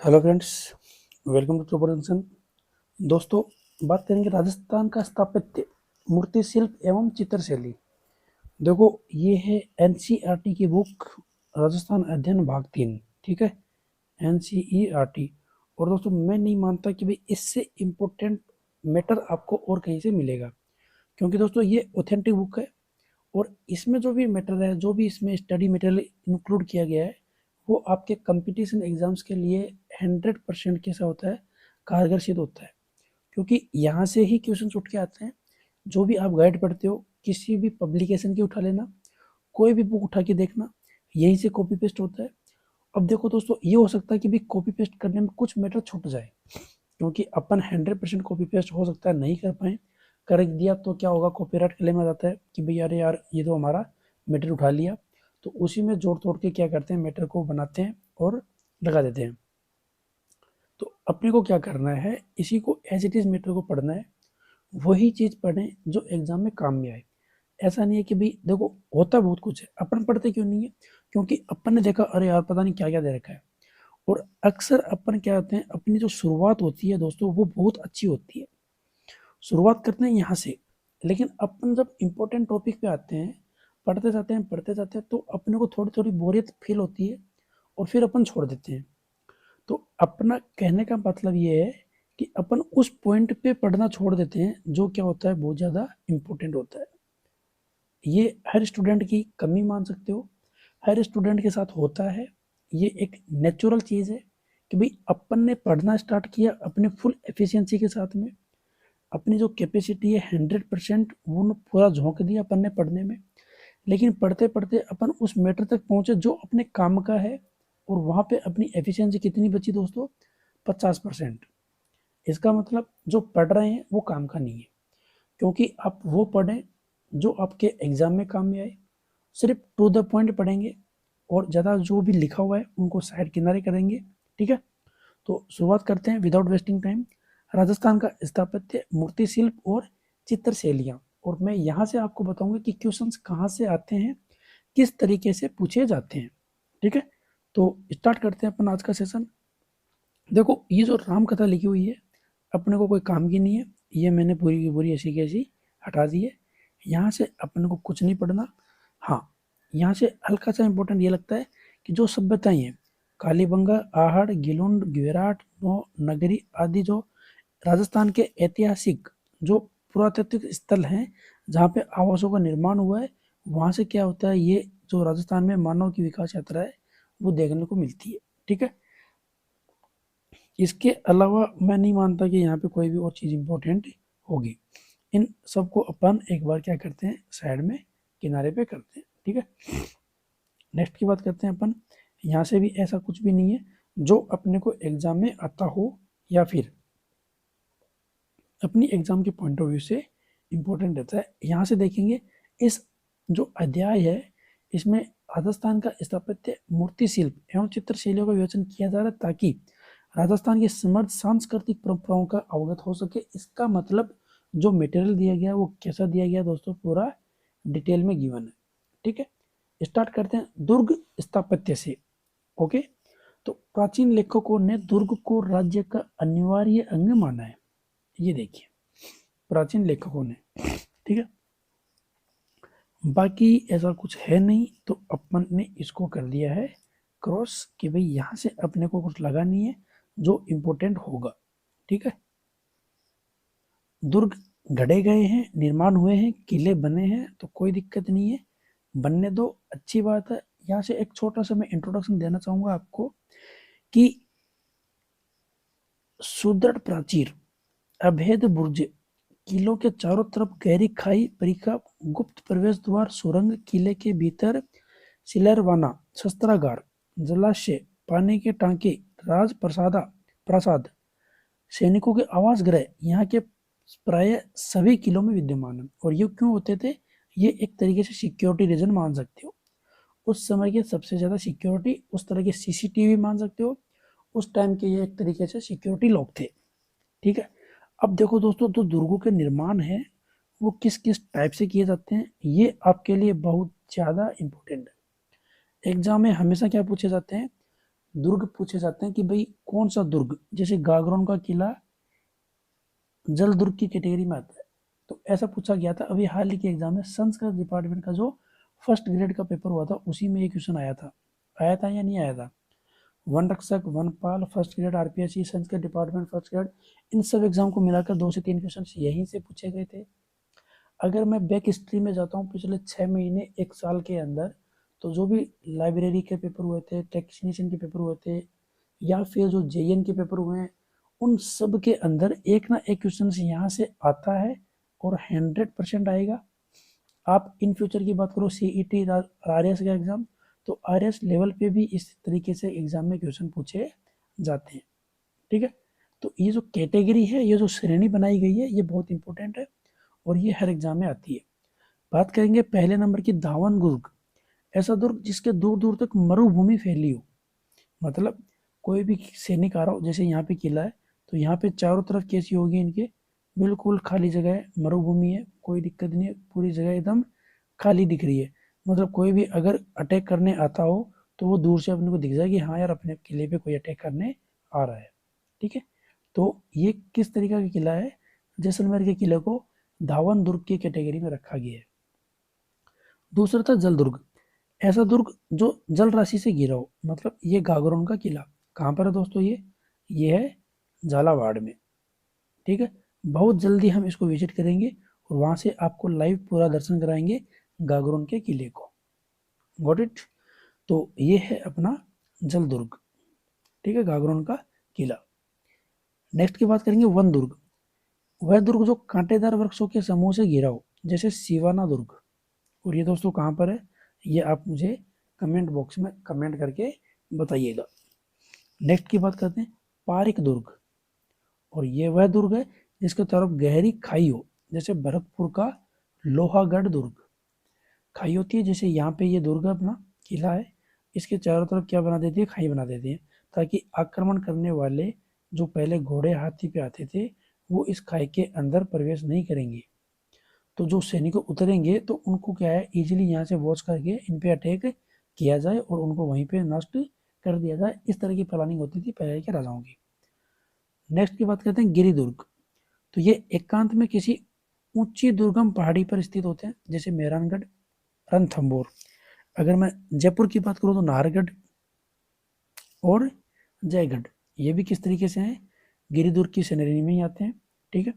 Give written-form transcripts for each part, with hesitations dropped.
Hello friends, welcome to Trooper Junction. दोस्तों, बात करेंगे राजस्थान का स्थापत्य, मूर्ति शिल्प एवं चित्रशैली। देखो, ये है एनसीईआरटी की बुक, राजस्थान अध्ययन भाग 3। ठीक है, एनसीईआरटी। और दोस्तों, मैं नहीं मानता कि भाई इससे इम्पोर्टेंट मैटर आपको और कहीं से मिलेगा, क्योंकि दोस्तों ये ऑथेंटिक बुक है। और इसमें जो भी मैटर है, जो भी इसमें स्टडी मटेरियल इंक्लूड किया गया है, वो आपके कंपटीशन एग्जाम्स के लिए 100% कैसा होता है, कारगर सिद्ध होता है। क्योंकि यहाँ से ही क्वेश्चन उठ के आते हैं। जो भी आप गाइड पढ़ते हो, किसी भी पब्लिकेशन की उठा लेना, कोई भी बुक उठा के देखना, यहीं से कॉपी पेस्ट होता है। अब देखो दोस्तों, ये हो सकता है कि भी कॉपी पेस्ट करने में कुछ मैटर छूट जाए, क्योंकि अपन 100% कॉपी पेस्ट हो सकता है नहीं कर पाए। कर दिया तो क्या होगा, कॉपीराइट क्लेम आ जाता है कि भाई अरे यार, ये तो हमारा मैटर उठा लिया। तो उसी में जोड़ तोड़ के क्या करते हैं, मैटर को बनाते हैं और लगा देते हैं। तो अपने को क्या करना है, इसी को एज इट इज मैटर को पढ़ना है। वही चीज़ पढ़ें जो एग्जाम में काम में आए। ऐसा नहीं है कि भाई देखो, होता बहुत कुछ है, अपन पढ़ते क्यों नहीं है, क्योंकि अपन ने देखा अरे यार पता नहीं क्या क्या दे रखा है। और अक्सर अपन क्या होते हैं, अपनी जो शुरुआत होती है दोस्तों, वो बहुत अच्छी होती है। शुरुआत करते हैं यहाँ से, लेकिन अपन जब इम्पोर्टेंट टॉपिक पे आते हैं, पढ़ते जाते हैं तो अपने को थोड़ी थोड़ी बोरियत फील होती है, और फिर अपन छोड़ देते हैं। तो अपना कहने का मतलब ये है कि अपन उस पॉइंट पे पढ़ना छोड़ देते हैं जो क्या होता है, बहुत ज़्यादा इम्पोर्टेंट होता है। ये हर स्टूडेंट की कमी मान सकते हो, हर स्टूडेंट के साथ होता है। ये एक नेचुरल चीज़ है कि भाई अपन ने पढ़ना स्टार्ट किया अपने फुल एफिशिएंसी के साथ में, अपनी जो कैपेसिटी है 100% वो पूरा झोंक दिया अपन ने पढ़ने में। लेकिन पढ़ते पढ़ते अपन उस मैटर तक पहुंचे जो अपने काम का है, और वहाँ पे अपनी एफिशिएंसी कितनी बची दोस्तों, 50%। इसका मतलब जो पढ़ रहे हैं वो काम का नहीं है, क्योंकि आप वो पढ़ें जो आपके एग्जाम में काम में आए। सिर्फ टू द पॉइंट पढ़ेंगे, और ज़्यादा जो भी लिखा हुआ है उनको साइड किनारे करेंगे। ठीक है, तो शुरुआत करते हैं विदाउट वेस्टिंग टाइम। राजस्थान का स्थापत्य, मूर्ति शिल्प और चित्रशैलियाँ। और मैं यहाँ से आपको बताऊंगा कि क्वेश्चंस कहाँ से आते हैं, किस तरीके से पूछे जाते हैं। ठीक है, तो स्टार्ट करते हैं अपन आज का सेशन। देखो, ये जो राम कथा लिखी हुई है, अपने को कोई काम की नहीं है। ये मैंने पूरी की पूरी ऐसी की ऐसी हटा दी है। यहाँ से अपने को कुछ नहीं पढ़ना। हाँ, यहाँ से हल्का सा इंपॉर्टेंट ये लगता है कि जो सभ्यताएं हैं, कालीबंगा, आहड़, गिलुंड, ग्वेराट, नगरी आदि, जो राजस्थान के ऐतिहासिक जो पुरातात्विक स्थल हैं, जहाँ पे आवासों का निर्माण हुआ है, वहाँ से क्या होता है, ये जो राजस्थान में मानव की विकास यात्रा है वो देखने को मिलती है। ठीक है, इसके अलावा मैं नहीं मानता कि यहाँ पे कोई भी और चीज़ इंपॉर्टेंट होगी। इन सबको अपन एक बार क्या करते हैं, साइड में किनारे पे करते हैं। ठीक है, नेक्स्ट की बात करते हैं अपन। यहाँ से भी ऐसा कुछ भी नहीं है जो अपने को एग्जाम में आता हो, या फिर अपनी एग्जाम के पॉइंट ऑफ व्यू से इम्पोर्टेंट रहता है। यहाँ से देखेंगे, इस जो अध्याय है, इसमें राजस्थान का स्थापत्य, मूर्ति शिल्प एवं चित्रशैलियों का विवेचन किया जा रहा है, ताकि राजस्थान की समृद्ध सांस्कृतिक परंपराओं का अवगत हो सके। इसका मतलब जो मटेरियल दिया गया वो कैसा दिया गया दोस्तों, पूरा डिटेल में गिवन है। ठीक है, स्टार्ट करते हैं दुर्ग स्थापत्य से। ओके, तो प्राचीन लेखकों ने दुर्ग को राज्य का अनिवार्य अंग माना है। ये देखिए, प्राचीन लेखकों ने। ठीक है, बाकी ऐसा कुछ है नहीं, तो अपन ने इसको कर दिया है क्रॉस, कि भाई यहाँ से अपने को कुछ लगा नहीं है जो इम्पोर्टेंट होगा। ठीक है, दुर्ग गढ़े गए हैं, निर्माण हुए हैं, किले बने हैं, तो कोई दिक्कत नहीं है, बनने दो, अच्छी बात है। यहाँ से एक छोटा सा मैं इंट्रोडक्शन देना चाहूंगा आपको कि सुदृढ़ प्राचीर, अभेद बुर्ज, किलों के चारों तरफ गहरी खाई परिखा, गुप्त प्रवेश द्वार, सुरंग, किले के भीतर सिलरवाना, शस्त्रागार, जलाशय, पानी के टांके, राज प्रसादा प्रासाद, सैनिकों के आवास गृह यहाँ के प्राय सभी किलों में विद्यमान है। और ये क्यों होते थे, ये एक तरीके से सिक्योरिटी रीजन मान सकते हो। उस समय के सबसे ज़्यादा सिक्योरिटी, उस तरह के सीसीटीवी मान सकते हो। उस टाइम के ये एक तरीके से सिक्योरिटी लॉक थे। ठीक है, अब देखो दोस्तों, जो दुर्गों के निर्माण है वो किस किस टाइप से किए जाते हैं, ये आपके लिए बहुत ज़्यादा इम्पोर्टेंट है। एग्जाम में हमेशा क्या पूछे जाते हैं, दुर्ग पूछे जाते हैं कि भाई कौन सा दुर्ग, जैसे गागरोन का किला जल दुर्ग की कैटेगरी में आता है, तो ऐसा पूछा गया था अभी हाल ही के एग्जाम में। संस्कृत डिपार्टमेंट का जो फर्स्ट ग्रेड का पेपर हुआ था उसी में ये क्वेश्चन आया था या नहीं आया था। वन रक्षक, वनपाल, first grade RPSC, Sanskrit department first grade, इन सब एग्जाम को मिलाकर 2 से 3 क्वेश्चन यहीं से पूछे गए थे। अगर मैं बैक हिस्ट्री में जाता हूँ पिछले 6 महीने 1 साल के अंदर, तो जो भी लाइब्रेरी के पेपर हुए थे, टेक्नीशियन के पेपर हुए थे, या फिर जो जेईएन के पेपर हुए हैं, उन सब के अंदर एक ना एक क्वेश्चन यहाँ से आता है और 100% आएगा। आप इन फ्यूचर की बात करो, सीईटी आरएस का एग्जाम, तो आरएस लेवल पे भी इस तरीके से एग्जाम में क्वेश्चन पूछे जाते हैं। ठीक है, तो ये जो कैटेगरी है, ये जो श्रेणी बनाई गई है, ये बहुत इंपॉर्टेंट है और ये हर एग्जाम में आती है। बात करेंगे पहले नंबर की, धावन दुर्ग। ऐसा दुर्ग जिसके दूर दूर तक मरुभूमि फैली हो, मतलब कोई भी सैनिक आ रहा हो, जैसे यहाँ पे किला है तो यहाँ पे चारों तरफ कैसी होगी इनके, बिल्कुल खाली जगह है, मरुभूमि है, कोई दिक्कत नहीं है, पूरी जगह एकदम खाली दिख रही है। मतलब कोई भी अगर अटैक करने आता हो तो वो दूर से अपने को दिख जाए कि हाँ यार अपने किले पे कोई अटैक करने आ रहा है। ठीक है, तो ये किस तरीका का किला है, जैसलमेर के किले को धावन दुर्ग की कैटेगरी में रखा गया है। दूसरा था जल दुर्ग। ऐसा दुर्ग जो जल राशि से घिरा हो, मतलब ये गागरोन का किला कहाँ पर है दोस्तों, ये है झालावाड़ में। ठीक है, बहुत जल्दी हम इसको विजिट करेंगे और वहां से आपको लाइव पूरा दर्शन कराएंगे गागरोन के किले को। Got it. तो ये है अपना जल दुर्ग। ठीक है, गागरोन का किला। नेक्स्ट की बात करेंगे वन दुर्ग। वह दुर्ग जो कांटेदार वृक्षों के समूह से घिरा हो, जैसे सिवाना दुर्ग। और ये दोस्तों कहाँ पर है, ये आप मुझे कमेंट बॉक्स में कमेंट करके बताइएगा। नेक्स्ट की बात करते हैं पारिक दुर्ग। और ये वह दुर्ग है जिसके तरफ गहरी खाई हो, जैसे भरतपुर का लोहागढ़ दुर्ग। खाई होती है, जैसे यहाँ पे ये दुर्ग अपना किला है, इसके चारों तरफ क्या बना देती है, खाई बना देती है, ताकि आक्रमण करने वाले जो पहले घोड़े हाथी पे आते थे वो इस खाई के अंदर प्रवेश नहीं करेंगे। तो जो सैनिक उतरेंगे तो उनको क्या है, इजीली यहाँ से वॉच करके इन पे अटैक किया जाए और उनको वहीं पे नष्ट कर दिया जाए। इस तरह की प्लानिंग होती थी पहले के राजाओं की। नेक्स्ट की बात करते हैं गिरिदुर्ग। तो ये एकांत में किसी ऊंची दुर्गम पहाड़ी पर स्थित होते हैं, जैसे मेहरानगढ़, रणथंभौर। अगर मैं जयपुर की बात करूँ तो नाहरगढ़ और जयगढ़, ये भी किस तरीके से हैं, गिरिदुर्ग की श्रेणी में ही आते हैं। ठीक है,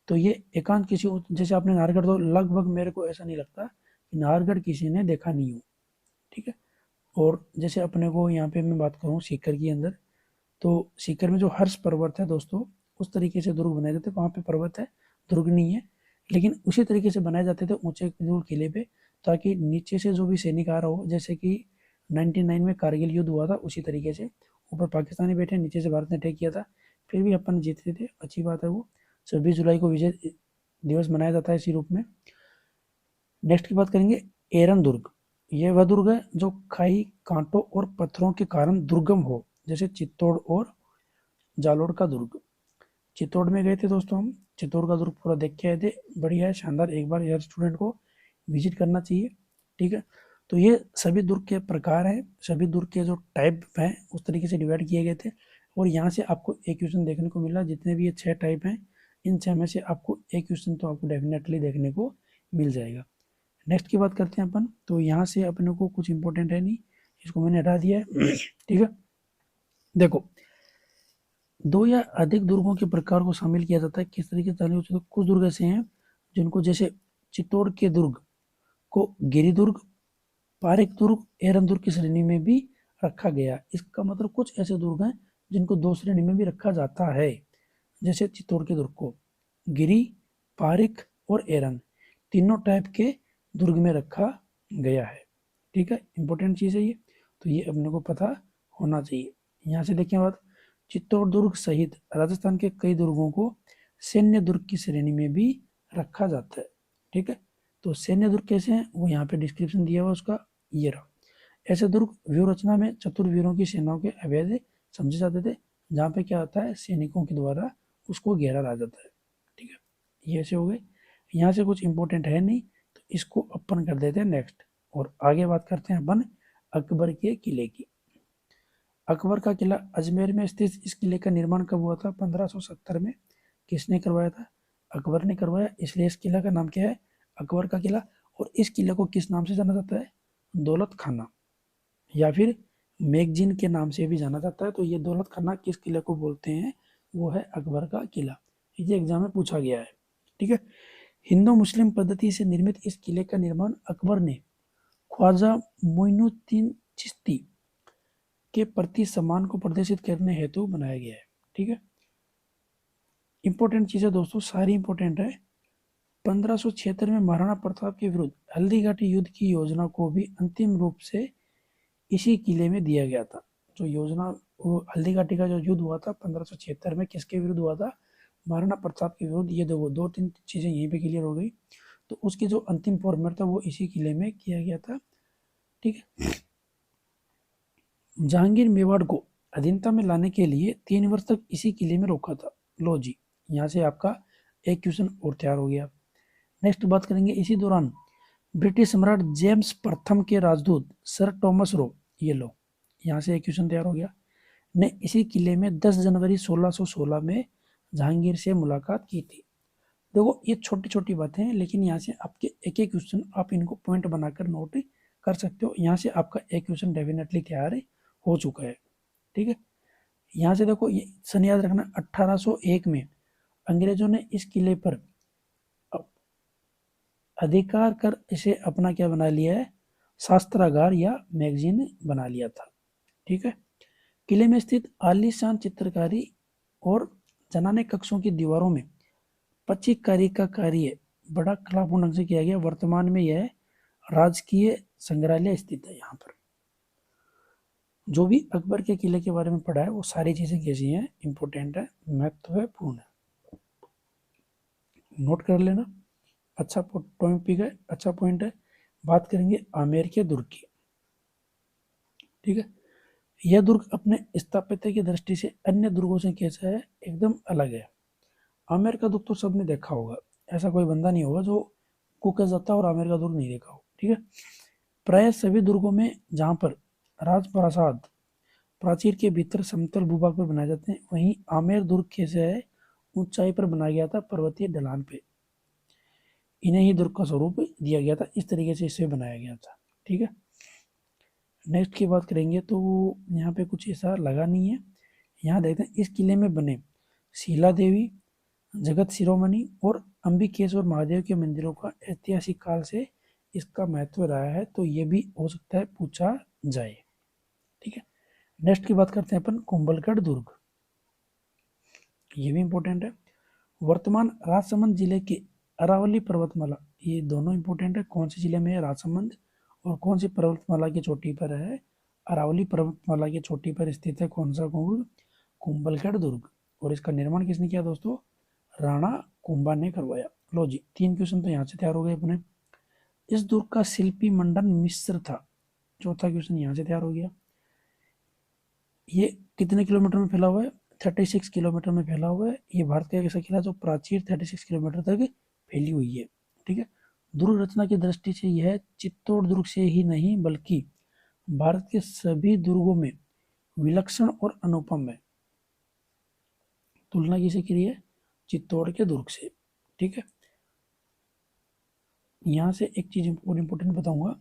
तो ये एकांत किसी, जैसे आपने नाहरगढ़, तो लगभग मेरे को ऐसा नहीं लगता कि नाहरगढ़ किसी ने देखा नहीं हो। ठीक है, और जैसे अपने को यहाँ पे मैं बात करूँ सीकर के अंदर, तो सीकर में जो हर्ष पर्वत है दोस्तों, उस तरीके से दुर्ग बनाए जाते, वहाँ पे पर्वत है, दुर्ग नहीं है, लेकिन उसी तरीके से बनाए जाते थे ऊंचे दूर किले पे, ताकि नीचे से जो भी सैनिक आ रहा हो, जैसे कि 99 में कारगिल युद्ध हुआ था उसी तरीके से, ऊपर पाकिस्तानी बैठे, नीचे से भारत ने अटैक किया था, फिर भी अपन जीतते थे, अच्छी बात है वो। 26 जुलाई को विजय दिवस मनाया जाता है इसी रूप में। नेक्स्ट की बात करेंगे एरन दुर्ग। यह वह दुर्ग है जो खाई, कांटों और पत्थरों के कारण दुर्गम हो, जैसे चित्तौड़ और जालोर का दुर्ग। चित्तौड़ में गए थे दोस्तों हम, चित्तौड़ का दुर्ग पूरा देख के आए थे, बढ़िया है, शानदार, एक बार हर स्टूडेंट को विजिट करना चाहिए। ठीक है, तो ये सभी दुर्ग के प्रकार हैं, सभी दुर्ग के जो टाइप हैं उस तरीके से डिवाइड किए गए थे, और यहाँ से आपको एक क्वेश्चन देखने को मिला। जितने भी ये 6 टाइप हैं, इन 6 में से आपको एक क्वेश्चन तो आपको डेफिनेटली देखने को मिल जाएगा। नेक्स्ट की बात करते हैं अपन, तो यहाँ से अपने को कुछ इंपॉर्टेंट है नहीं, इसको मैंने हटा दिया है। ठीक है, देखो, 2 या अधिक दुर्गों के प्रकार को शामिल किया जाता है, किस तरीके से, तो कुछ दुर्ग ऐसे हैं जिनको, जैसे चित्तौड़ के दुर्ग को गिरिदुर्ग, पारिक दुर्ग, एरन दुर्ग की श्रेणी में भी रखा गया। इसका मतलब कुछ ऐसे दुर्ग हैं जिनको 2 श्रेणी में भी रखा जाता है, जैसे चित्तौड़ के दुर्ग को गिरी, पारिक और एरन, तीनों टाइप के दुर्ग में रखा गया है। ठीक है, इंपॉर्टेंट चीज़ है ये, तो ये अपने को पता होना चाहिए। यहाँ से देखें बात, चित्तौड़ दुर्ग सहित राजस्थान के कई दुर्गों को सैन्य दुर्ग की श्रेणी में भी रखा जाता है। ठीक है, तो सैन्य दुर्ग कैसे हैं वो यहाँ पे डिस्क्रिप्शन दिया हुआ उसका, ये रहा। ऐसे दुर्ग व्यूह रचना में चतुर्वीरों की सेनाओं के अवैध समझे जाते थे, जहाँ पे क्या होता है, सैनिकों के द्वारा उसको घेरा रहा जाता है। ठीक है, ये ऐसे हो गए। यहाँ से कुछ इंपॉर्टेंट है नहीं, तो इसको अपन कर देते हैं नेक्स्ट, और आगे बात करते हैं अपन अकबर के किले की। अकबर का किला अजमेर में स्थित इस किले का निर्माण कब हुआ था? 1570 में। किसने करवाया था? अकबर ने करवाया, इसलिए इस किला का नाम क्या है? अकबर का किला। और इस किले को किस नाम से जाना जाता है? दौलत खाना या फिर मैगजीन के नाम से भी जाना जाता है। तो ये दौलत खाना किस किले को बोलते हैं? वो है अकबर का किला। ये एग्जाम में पूछा गया है। ठीक है। हिंदू मुस्लिम पद्धति से निर्मित इस किले का निर्माण अकबर ने ख्वाजा मोइनुद्दीन चिश्ती के प्रति सम्मान को प्रदर्शित करने हेतु बनाया गया है। ठीक है। इंपॉर्टेंट चीजें दोस्तों सारी इंपॉर्टेंट है। 1576 में महाराणा प्रताप के विरुद्ध हल्दीघाटी युद्ध की योजना को भी अंतिम रूप से इसी किले में दिया गया था। जो योजना, वो हल्दीघाटी का जो युद्ध हुआ था 1576 में, किसके विरुद्ध हुआ था? महाराणा प्रताप के विरुद्ध। ये दो तीन चीजें यहीं पे क्लियर हो गई। तो उसकी जो अंतिम फॉर्मेट था वो इसी किले में किया गया था। ठीक है। जहांगीर मेवाड़ को अधीनता में लाने के लिए 3 वर्ष तक इसी किले में रोका था। लो जी, यहाँ से आपका एक क्वेश्चन और तैयार हो गया। नेक्स्ट बात करेंगे, इसी दौरान ब्रिटिश सम्राट जेम्स प्रथम के राजदूत सर टॉमस रो, ये लो, यहाँ से एक क्वेश्चन तैयार हो गया, ने इसी किले में 10 जनवरी 1616 में जहांगीर से मुलाकात की थी। देखो ये छोटी छोटी बातें हैं, लेकिन यहाँ से आपके एक एक क्वेश्चन आप इनको पॉइंट बनाकर नोट कर सकते हो। यहाँ से आपका एक क्वेश्चन डेफिनेटली तैयार हो चुका है। ठीक है। यहाँ से देखो, ये सन याद रखना, 1801 में अंग्रेजों ने इस किले पर अधिकार कर इसे अपना क्या बना लिया है? शास्त्रागार या मैगजीन बना लिया था। ठीक है। किले में स्थित आलीशान चित्रकारी और जनाने कक्षों की दीवारों में पच्चीकारी का कार्य बड़ा कलापूर्ण ढंग से किया गया। वर्तमान में यह राजकीय संग्रहालय स्थित है। यहाँ पर जो भी अकबर के किले के बारे में पढ़ा है वो सारी चीजें कैसी हैं? इंपॉर्टेंट है, महत्वपूर्ण है, नोट कर लेना। अच्छा टॉपिक है, अच्छा पॉइंट है। बात करेंगे आमेर के दुर्ग की। ठीक है। यह दुर्ग अपने स्थापत्य की दृष्टि से अन्य दुर्गों से कैसा है? एकदम अलग है। आमेर का दुर्ग तो सबने देखा होगा, ऐसा कोई बंदा नहीं होगा जो कुकर जाता और आमेर का दुर्ग नहीं देखा हो। ठीक है। प्राय सभी दुर्गों में जहाँ पर राजप्रासाद प्राचीर के भीतर समतल भूभाग पर बनाए जाते हैं, वहीं आमेर दुर्ग कैसे है? ऊंचाई पर बनाया गया था, पर्वतीय ढलान पे। इन्हें ही दुर्ग का स्वरूप दिया गया था, इस तरीके से इसे बनाया गया था। ठीक है। नेक्स्ट की बात करेंगे तो यहाँ पे कुछ ऐसा लगा नहीं है। यहाँ देखते हैं, इस किले में बने शीला देवी, जगत शिरोमणि और अंबिकेश्वर महादेव के मंदिरों का ऐतिहासिक काल से इसका महत्व रहा है, तो ये भी हो सकता है पूछा जाए। ठीक है। नेक्स्ट की बात करते हैं अपन कुंभलगढ़ दुर्ग। ये भी इंपॉर्टेंट है। वर्तमान राजसमंद जिले के अरावली पर्वतमाला, ये दोनों इंपॉर्टेंट है। कौन से जिले में है राजसमंद और कौन सी पर्वतमाला की चोटी पर है? अरावली पर्वतमाला की चोटी पर स्थित है कौन सा दुर्ग? कुंभलगढ़ दुर्ग। और इसका निर्माण किसने किया दोस्तों? राणा कुंभा ने करवाया। लो जी, 3 क्वेश्चन तो यहाँ से तैयार हो गए अपने। इस दुर्ग का शिल्पी मंडन मिश्र था। चौथा क्वेश्चन यहाँ से तैयार हो गया। ये कितने किलोमीटर में फैला हुआ है? 36 किलोमीटर में फैला हुआ है। ये भारत का एक ऐसा किला जो प्राचीर 36 किलोमीटर तक फैली हुई है। ठीक है। दुर्ग रचना की दृष्टि से यह चित्तौड़ दुर्ग से ही नहीं बल्कि भारत के सभी दुर्गों में विलक्षण और अनुपम है। तुलना किसे की है? चित्तौड़ के दुर्ग से। ठीक है। यहाँ से एक चीज और इम्पोर्टेंट बताऊंगा,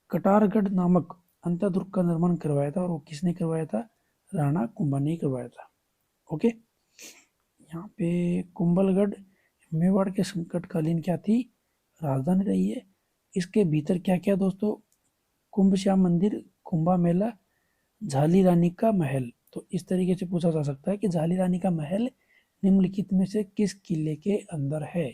कटारगढ़ नामक अंतः का निर्माण करवाया था, और वो किसने करवाया था? राणा कुंभा ने करवाया था। ओके। यहाँ पे कुंभलगढ़ मेवाड़ के संकटकालीन क्या थी? राजधानी रही है। इसके भीतर क्या क्या दोस्तों? कुंभ श्याम मंदिर, कुंभा मेला, झाली रानी का महल। तो इस तरीके से पूछा जा सकता है कि झाली रानी का महल निम्नलिखित में से किस किले के अंदर है?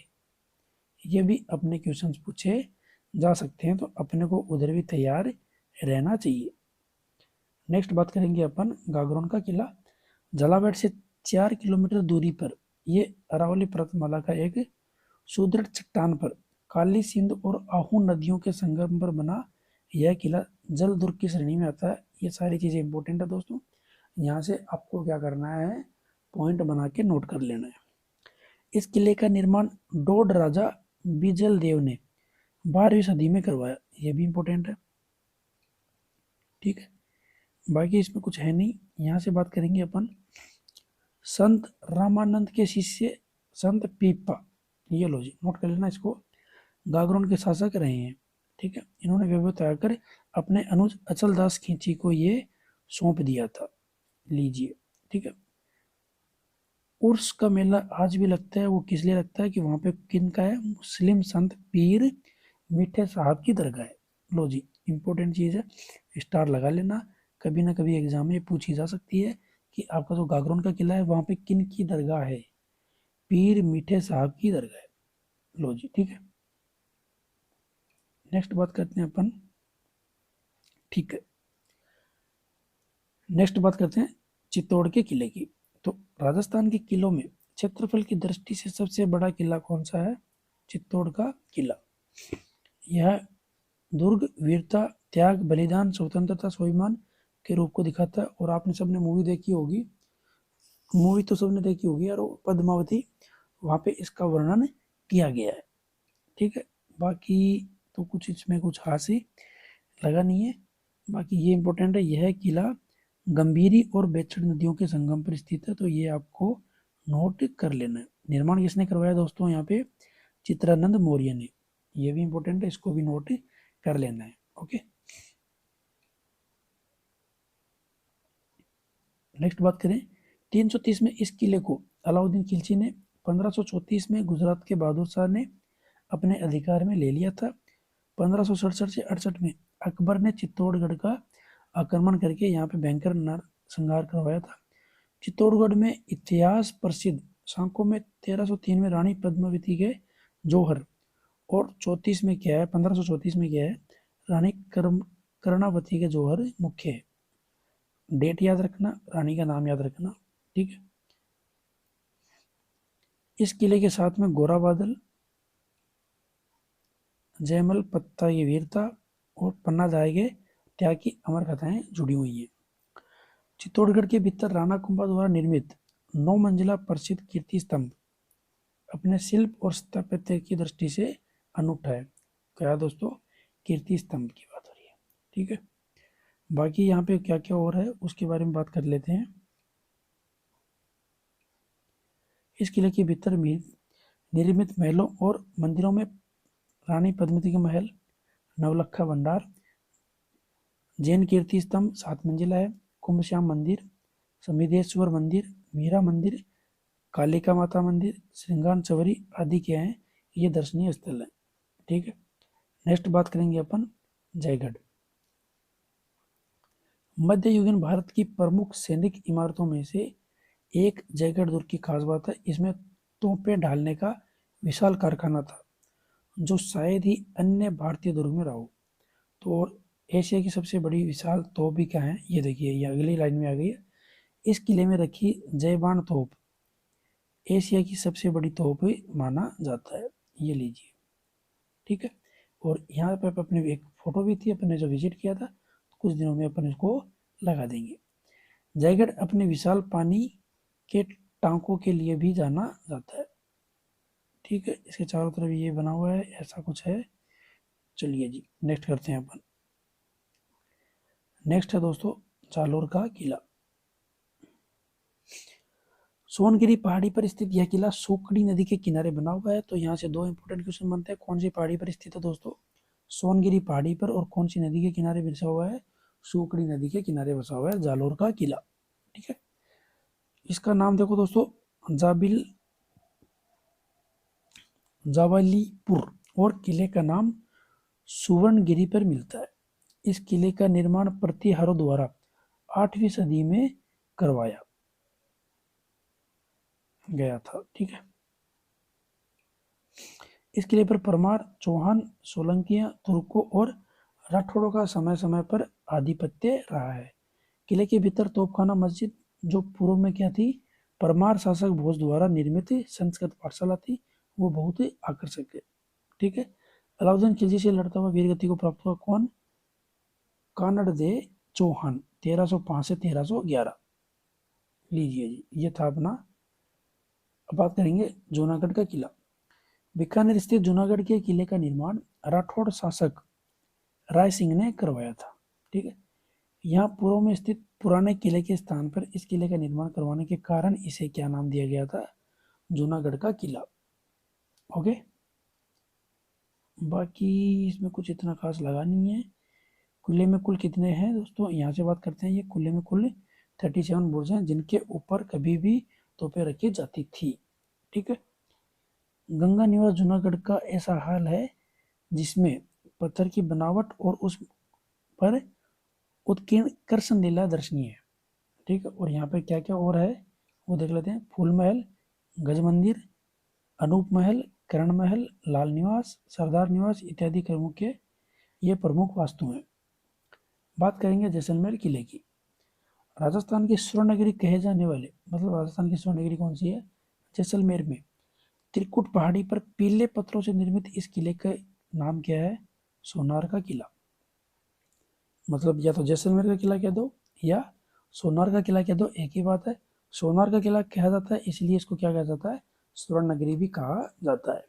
ये भी अपने क्वेश्चंस पूछे जा सकते हैं, तो अपने को उधर भी तैयार रहना चाहिए। नेक्स्ट बात करेंगे अपन गागरोन का किला। झालावाड़ से 4 किलोमीटर दूरी पर ये अरावली पर्वतमाला का एक सुदृढ़ चट्टान पर काली सिंध और आहू नदियों के संगम पर बना यह किला जल दुर्ग की श्रेणी में आता है। ये सारी चीजें इंपॉर्टेंट है दोस्तों। यहाँ से आपको क्या करना है? पॉइंट बना के नोट कर लेना है। इस किले का निर्माण डोड राजा बिजल देव ने 12वीं सदी में करवाया। यह भी इंपॉर्टेंट है। ठीक है। बाकी इसमें कुछ है नहीं। यहाँ से बात करेंगे अपन संत रामानंद के शिष्य संत पीपा, ये लो जी नोट कर लेना इसको, गागरोन के शासक रहे हैं। ठीक है, इन्होंने वैभव त्याग कर अपने अनुज अचल दास खींची को ये सौंप दिया था। लीजिए, ठीक है। उर्स का मेला आज भी लगता है, वो किस लिए लगता है कि वहाँ पे किन का है, मुस्लिम संत पीर मीठे साहब की दरगाह है। लो जी, इंपॉर्टेंट चीज़ है, स्टार लगा लेना, कभी ना कभी एग्जाम में पूछी जा सकती है कि आपका जो गागरोन का किला है वहाँ पे किन की दरगाह है, पीर मीठे साहब की दरगाह है। लो जी, ठीक है। नेक्स्ट बात करते हैं अपन, ठीक है, नेक्स्ट बात करते हैं चित्तौड़ के किले की। तो राजस्थान के किलों में क्षेत्रफल की दृष्टि से सबसे बड़ा किला कौन सा है? चित्तौड़ का किला। यह दुर्ग वीरता, त्याग, बलिदान, स्वतंत्रता, स्वाभिमान के रूप को दिखाता है। और आपने सबने मूवी देखी होगी, मूवी तो सबने देखी होगी यार, पद्मावती, वहाँ पे इसका वर्णन किया गया है। ठीक है, बाकी तो कुछ इसमें कुछ खास ही लगा नहीं है। बाकी ये इंपॉर्टेंट है, यह किला गंभीरी और बेचड़ नदियों के संगम पर स्थित है, तो ये आपको नोट कर लेना है। निर्माण किसने करवाया दोस्तों? यहाँ पे चित्रानंद मौर्य ने। ये भी इंपॉर्टेंट है, इसको भी नोट कर लेना है। ओके, नेक्स्ट बात करें, 330 में इस किले को अलाउद्दीन खिलजी ने 1534 में गुजरात के बहादुर शाह ने अपने अधिकार में ले लिया था। 1567 से 68 में अकबर ने चित्तौड़गढ़ का आक्रमण करके यहाँ पे भयंकर नरसंहार करवाया था। चित्तौड़गढ़ में इतिहास प्रसिद्ध सांकों में 1303 में रानी पद्मावती के जौहर, और 34 में क्या है, 1534 में क्या है, रानी कर्णावती के जौहर मुख्य है। डेट याद रखना, रानी का नाम याद रखना। ठीक है, इस किले के साथ में गोरा बादल, जयमल पत्ता की वीरता और पन्ना दाए के त्याग की अमर कथाएं जुड़ी हुई हैं। चित्तौड़गढ़ के भीतर राणा कुंभा द्वारा निर्मित 9 मंजिला प्रसिद्ध कीर्ति स्तंभ अपने शिल्प और स्थापत्य की दृष्टि से अनूठा है। क्या दोस्तों? कीर्ति स्तंभ की बात हो रही है। ठीक है, बाकी यहाँ पे क्या क्या और है उसके बारे में बात कर लेते हैं। इस किले के भीतर निर्मित महलों और मंदिरों में रानी पद्मावती का महल, नवलखा भंडार, जैन कीर्ति स्तंभ 7 मंजिला है, कुंभश्याम मंदिर, समिधेश्वर मंदिर, मीरा मंदिर, कालिका माता मंदिर, श्रृंगार चवरी आदि क्या है, ये दर्शनीय स्थल है। ठीक है, नेक्स्ट बात करेंगे अपन जयगढ़। मध्ययुगीन भारत की प्रमुख सैनिक इमारतों में से एक जयगढ़ दुर्ग की खास बात है, इसमें तोपें ढालने का विशाल कारखाना था, जो शायद ही अन्य भारतीय दुर्ग में रहा हो। तो और एशिया की सबसे बड़ी विशाल तोप भी क्या है, ये देखिए, ये अगली लाइन में आ गई है। इस किले में रखी जयबान तोप एशिया की सबसे बड़ी तोप माना जाता है। ये लीजिए, ठीक है। और यहाँ पर अपने एक फोटो भी थी, अपने जो विजिट किया था, कुछ दिनों में अपन इसको लगा देंगे। जयगढ़ अपने विशाल पानी के टांकों के लिए भी जाना जाता है। ठीक है, इसके चारों तरफ ये बना हुआ है, ऐसा कुछ है। चलिए जी, नेक्स्ट करते हैं अपन। नेक्स्ट है दोस्तों जालोर का किला। सोनगिरी पहाड़ी पर स्थित यह किला सूखड़ी नदी के किनारे बना हुआ है। तो यहाँ से दो इंपोर्टेंट क्वेश्चन बनते हैं, कौन सी पहाड़ी पर स्थित है दोस्तों? सोनगिरी पहाड़ी पर। और कौन सी नदी के किनारे बसा हुआ है? सूखड़ी नदी के किनारे बसा हुआ है जालोर का किला। ठीक है, इसका नाम देखो दोस्तों, जावलीपुर, और किले का नाम सुवर्णगिरी पर मिलता है। इस किले का निर्माण प्रतिहारों द्वारा 8वीं सदी में करवाया गया था। ठीक है, इस किले पर परमार, चौहान, सोलंकियां, तुर्कों और राठौड़ों का समय समय पर आधिपत्य रहा है। किले के भीतर तोपखाना मस्जिद, जो पूर्व में क्या थी, परमार शासक भोज द्वारा निर्मित संस्कृत पाठशाला थी, वो बहुत ही आकर्षक है। ठीक है, अलाउद्दीन खिलजी से लड़ता हुआ वीरगति को प्राप्त हुआ कौन? कानड़ दे चौहान, 1305 से 1311। लीजिए जी, ये था अपना। अब बात करेंगे जूनागढ़ का किला। बीकानेर स्थित जूनागढ़ के किले का निर्माण राठौड़ शासक राय सिंह ने करवाया था। ठीक है, यहाँ पूर्व में स्थित पुराने किले के स्थान पर इस किले का निर्माण करवाने के कारण इसे क्या नाम दिया गया था? जूनागढ़ का किला। ओके, बाकी इसमें कुछ इतना खास लगा नहीं है। कुल्ले में कुल कितने हैं दोस्तों, यहाँ से बात करते हैं। ये कुल्ले में कुल 37 बुर्ज हैं जिनके ऊपर कभी भी तोपें रखी जाती थी। ठीक है, गंगा निवास जूनागढ़ का ऐसा हाल है जिसमें पत्थर की बनावट और उस पर उत्कीर्ण कृष्ण लीला दर्शनीय है। ठीक है, और यहाँ पे क्या क्या और है वो देख लेते हैं। फूल महल, गज मंदिर, अनूप महल, करण महल, लाल निवास, सरदार निवास इत्यादि क्रमों के ये प्रमुख वास्तु हैं। बात करेंगे जैसलमेर किले की। राजस्थान की स्वर्ण नगरी कहे जाने वाले, मतलब राजस्थान की स्वर्ण नगरी कौन सी है? जैसलमेर में त्रिकुट पहाड़ी पर पीले पत्थरों से निर्मित इस किले का नाम क्या है? सोनार का किला। मतलब या तो जैसलमेर का किला कह दो या सोनार का किला कह दो, एक ही बात है। सोनार का किला कहा जाता है इसलिए इसको क्या कहा जाता है? स्वर्ण नगरी भी कहा जाता है।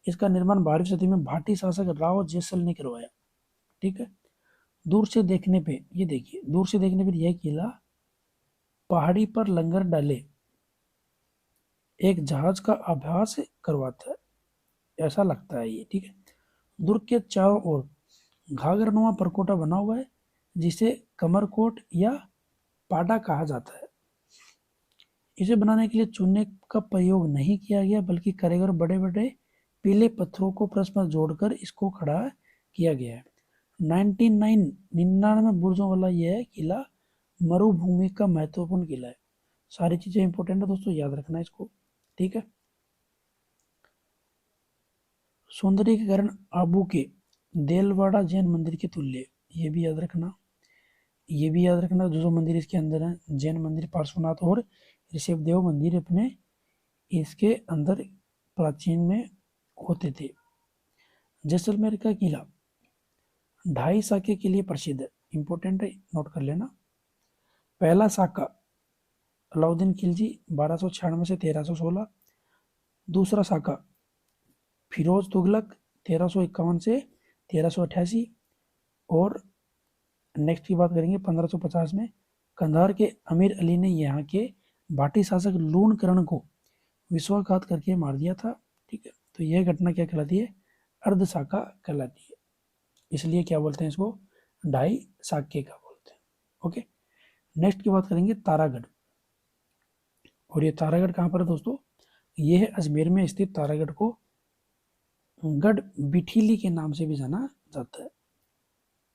इसका निर्माण 12वीं सदी में भाटी शासक राव जैसल ने करवाया। ठीक है, दूर से देखने पे ये देखिए, दूर से देखने पर यह किला पहाड़ी पर लंगर डाले एक जहाज का आभास करवाता है, ऐसा लगता है ये। ठीक है, दुर्ग के चारों ओर घाघरनुमा परकोटा बना हुआ है जिसे कमरकोट या पाडा कहा जाता है। इसे बनाने के लिए चूने का प्रयोग नहीं किया गया बल्कि कारीगर बड़े बड़े पीले पत्थरों को परस्पर जोड़कर इसको खड़ा किया गया है। 99 बुर्जों वाला यह किला मरुभूमि का महत्वपूर्ण किला है। सारी चीजें इंपॉर्टेंट है दोस्तों, याद रखना इसको। ठीक है, सौंदर्यीकरण आबू के देलवाड़ा जैन मंदिर के तुल्य, ये भी याद रखना। ये भी याद रखना जो मंदिर इसके अंदर है, जैन मंदिर पार्श्वनाथ और ऋषभदेव मंदिर अपने इसके अंदर प्राचीन में होते थे। जैसलमेर का किला 2.5 साके के लिए प्रसिद्ध है, इंपॉर्टेंट है, नोट कर लेना। पहला साका अलाउद्दीन खिलजी 1296 से 1316। दूसरा साका फिरोज तुगलक 1351 से 1388। और नेक्स्ट की बात करेंगे 1550 में कंधार के अमीर अली ने यहाँ के भाटी शासक लूण करण को विश्वासघात करके मार दिया था। ठीक है, तो यह घटना क्या कहलाती है? अर्ध साका कहलाती है, इसलिए क्या बोलते हैं इसको? 2.5 साके का बोलते हैं। ओके, नेक्स्ट की बात करेंगे तारागढ़। और ये तारागढ़ कहाँ पर है दोस्तों? ये है अजमेर में स्थित तारागढ़ को गढ़ बिठीली के नाम से भी जाना जाता है।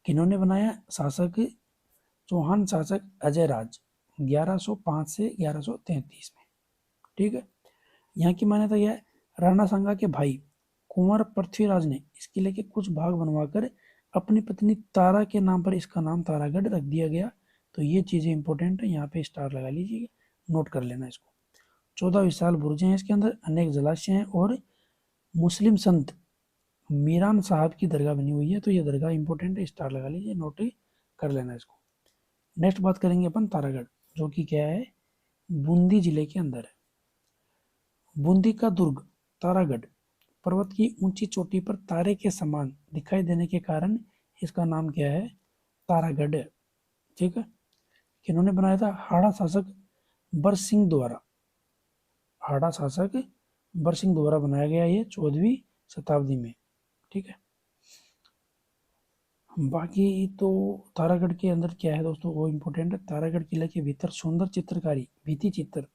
किन्होंने बनाया? शासक चौहान शासक अजय राज 1105 से 1133 में। ठीक है, यहाँ की मान्यता यह है राणा सांगा के भाई कुंवर पृथ्वीराज ने इस किले के कुछ भाग बनवाकर अपनी पत्नी तारा के नाम पर इसका नाम तारागढ़ रख दिया गया। तो ये चीज़ें इंपॉर्टेंट है, यहाँ पे स्टार लगा लीजिए, नोट कर लेना इसको। 14 विशाल बुर्जें हैं इसके अंदर, अनेक जलाशय हैं और मुस्लिम संत मीरान साहब की दरगाह बनी हुई है। तो ये दरगाह इंपॉर्टेंट है, स्टार लगा लीजिए, नोट कर लेना इसको। नेक्स्ट बात करेंगे अपन तारागढ़, जो कि क्या है? बूंदी जिले के अंदर है। बूंदी का दुर्ग तारागढ़ पर्वत की ऊंची चोटी पर तारे के समान दिखाई देने के कारण इसका नाम क्या है? तारागढ़। ठीक है, किन्होंने बनाया था? हाड़ा शासक बरसिंह द्वारा। हाड़ा शासक बरसिंह द्वारा बनाया गया ये 14वीं शताब्दी में। ठीक है, बाकी तो तारागढ़ के अंदर क्या है दोस्तों, वो इम्पोर्टेंट है। तारागढ़ किले के भीतर सुंदर चित्रकारी भित्ति चित्र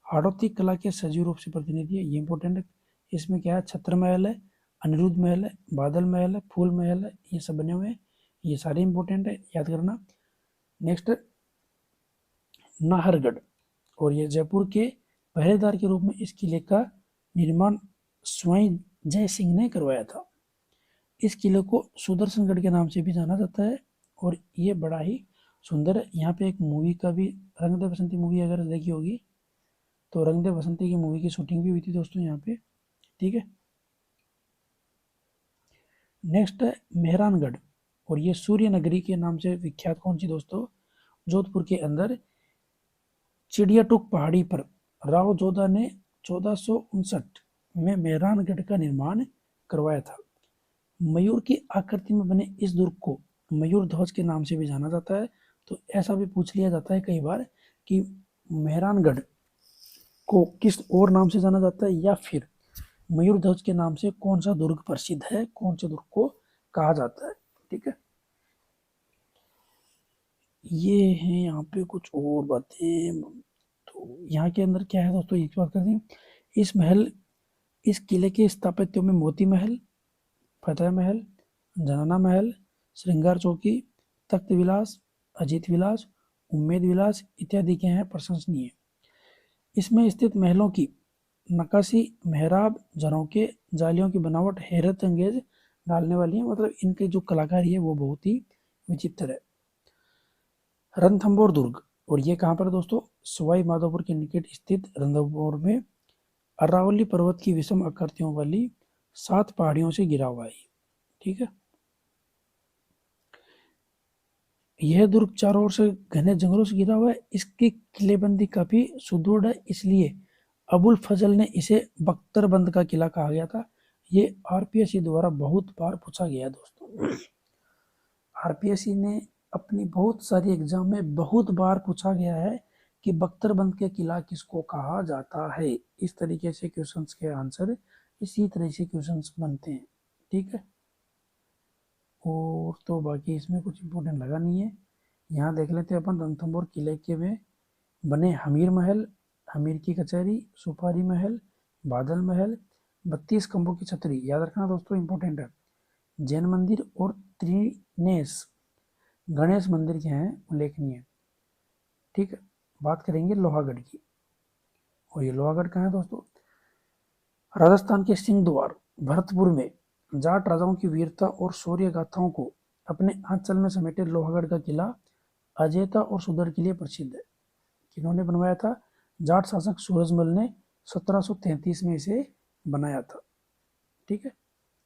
हाड़ौती कला के सजीव रूप से प्रतिनिधि है, ये इंपॉर्टेंट है। इसमें क्या है? छत्र महल है, अनिरुद्ध महल है, बादल महल है, फूल महल है, ये सब बने हुए हैं, ये सारे इंपॉर्टेंट है, याद करना। नेक्स्ट नाहरगढ़, और ये जयपुर के पहरेदार के रूप में इस किले का निर्माण स्वयं जय सिंह ने करवाया था। इस किले को सुदर्शनगढ़ के नाम से भी जाना जाता है और ये बड़ा ही सुंदर है। यहाँ पे एक मूवी का भी, रंग दे बसंती मूवी अगर देखी होगी तो रंग दे बसंती की मूवी की शूटिंग भी हुई थी दोस्तों यहाँ पे। ठीक है, नेक्स्ट है मेहरानगढ़, और ये सूर्य नगरी के नाम से विख्यात कौन सी दोस्तों? जोधपुर के अंदर चिड़ियाटुक पहाड़ी पर राव जोधा ने 1459 में मेहरानगढ़ का निर्माण करवाया था। मयूर की आकृति में बने इस दुर्ग को मयूर ध्वज के नाम से भी जाना जाता है। तो ऐसा भी पूछ लिया जाता है कई बार कि मेहरानगढ़ को किस और नाम से जाना जाता है, या फिर मयूर ध्वज के नाम से कौन सा दुर्ग प्रसिद्ध है, कौन से दुर्ग को कहा जाता है। ठीक है, ये है यहाँ पे कुछ और बातें। तो यहाँ के अंदर क्या है दोस्तों, एक बात करते हैं। इस किले के स्थापत्यों में मोती महल, फतेह महल, जनाना महल, श्रृंगार चौकी, तख्त विलास, अजीत विलास, उम्मेद विलास इत्यादि के हैं प्रशंसनीय। इसमें स्थित महलों की नक्काशी, मेहराब, झरोखे, जालियों की बनावट हैरत अंगेज डालने वाली है। मतलब इनकी जो कलाकारी है वो बहुत ही विचित्र है। रणथंभौर दुर्ग, और ये कहाँ पर है दोस्तों, सवाई माधोपुर के निकट स्थित रणथंभौर में अरावली पर्वत की विषम आकृतियों वाली 7 पहाड़ियों से घिरा हुआ है। ठीक है, यह दुर्ग चारों ओर से घने जंगलों से घिरा हुआ है। इसकी किलेबंदी काफी सुदृढ़ है, इसलिए अबुल फजल ने इसे बख्तरबंद का किला कहा गया था। ये आरपीएससी द्वारा बहुत बार पूछा गया दोस्तों। आरपीएससी ने अपनी बहुत सारी एग्जाम में बहुत बार पूछा गया है कि बख्तरबंद के किला किसको कहा जाता है। इस तरीके से क्वेश्चंस के आंसर इसी तरह से क्वेश्चंस बनते हैं। ठीक है, और तो बाकी इसमें कुछ इम्पोर्टेंट लगा नहीं है। यहाँ देख लेते हैं अपन रणथंभौर किले के में बने हमीर महल, हमीर की कचहरी, सुपारी महल, बादल महल, 32 खंभों की छतरी, याद रखना दोस्तों, इंपॉर्टेंट है। जैन मंदिर और त्रिनेश गणेश मंदिर के हैं उल्लेखनीय। ठीक है, बात करेंगे लोहागढ़ की, और ये लोहागढ़ कहाँ है दोस्तों, राजस्थान के सिंह द्वार भरतपुर में जाट राजाओं की वीरता और शौर्य गाथाओं को अपने आंचल में समेटे लोहागढ़ का किला अजेता और सुंदर के लिए प्रसिद्ध है। किन्होंने बनवाया था, जाट शासक सूरजमल ने 1733 में इसे बनाया था। ठीक है,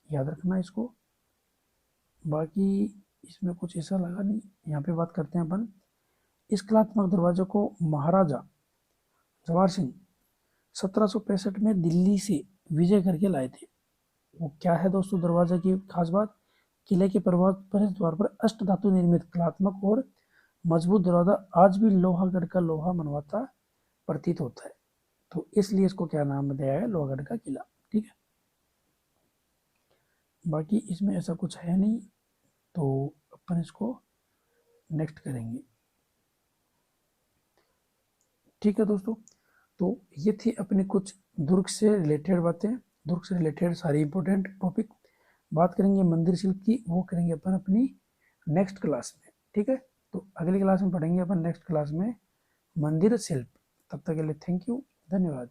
याद रखना इसको। बाकी इसमें कुछ ऐसा लगा नहीं। यहाँ पे बात करते हैं अपन, इस कलात्मक दरवाजे को महाराजा जवाहर सिंह 1765 में दिल्ली से विजय करके लाए थे। वो क्या है दोस्तों दरवाजा की खास बात, किले के प्रवेश द्वार पर अष्ट धातु निर्मित कलात्मक और मजबूत दरवाजा आज भी लोहागढ़ का लोहा मनवाता प्रतीत होता है। तो इसलिए इसको क्या नाम दिया है, लोहागढ़ का किला। ठीक है, बाकी इसमें ऐसा कुछ है नहीं, तो अपन इसको नेक्स्ट करेंगे। ठीक है दोस्तों, तो ये थी अपनी कुछ दुर्ग से रिलेटेड बातें, दुर्ग से रिलेटेड सारी इंपॉर्टेंट टॉपिक। बात करेंगे मंदिर शिल्प की, वो करेंगे अपन अपनी नेक्स्ट क्लास में। ठीक है, तो अगली क्लास में पढ़ेंगे अपन नेक्स्ट क्लास में मंदिर शिल्प। तब तक के लिए थैंक यू, धन्यवाद।